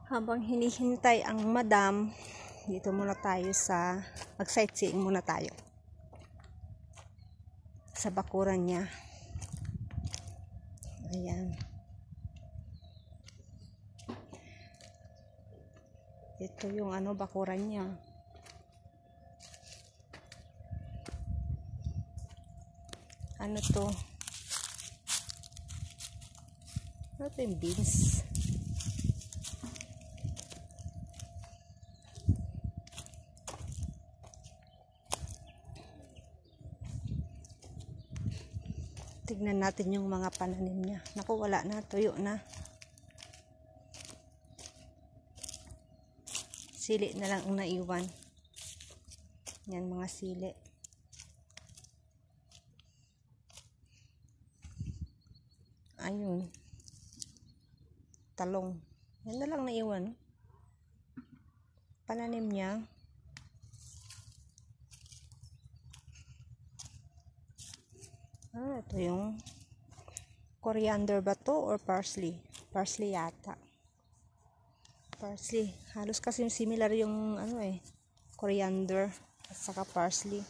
Habang hinihintay ang madam, dito muna tayo sa mag-sightseeing muna tayo sa bakuran niya. Ayan. Ito yung bakuran niya. Ano to? Ano to yung beans? Tignan natin yung mga pananim niya. Naku, wala na. Tuyo na. Sili na lang ang naiwan. Yan, mga sili. Ayun. Talong. Yan na lang naiwan. Pananim niya. Ito yung coriander ba to or parsley? Parsley yata. Parsley. Halos kasi yung similar yung coriander at saka parsley.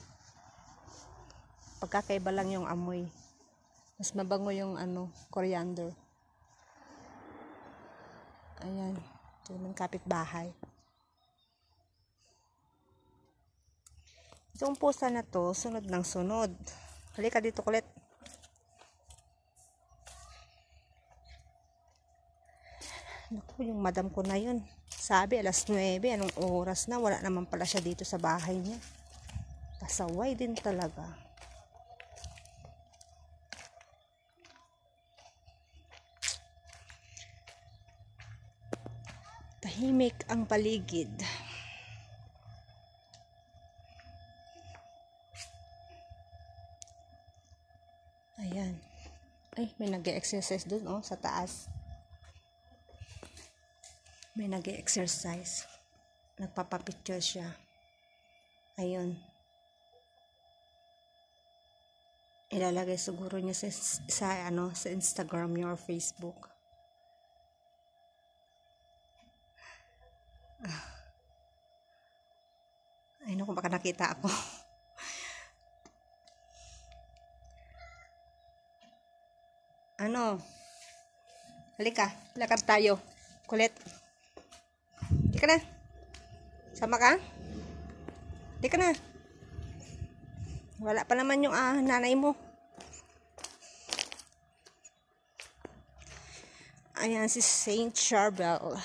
Pagkakaiba lang yung amoy. Mas mabango yung coriander. Ayan. Ito yung kapitbahay. Itong pusa na to, sunod ng sunod. Halika dito kulit. Naku, yung madam ko na yun. Sabi, alas 9. Anong oras na? Wala naman pala siya dito sa bahay niya. Pasaway din talaga. Tahimik ang paligid. Ayan. Ay, may nag-e-exercise dun, sa taas. May nag-e-exercise. Nagpapapicture siya. Ayun. Ilalagay siguro niya sa Instagram niya or Facebook. Ay, naku, baka nakita ako. Halika, lakad tayo. Kulit. Di ka na. Sama ka? Di ka na. Wala pa naman yung nanay mo. Ayan si Saint Charbel.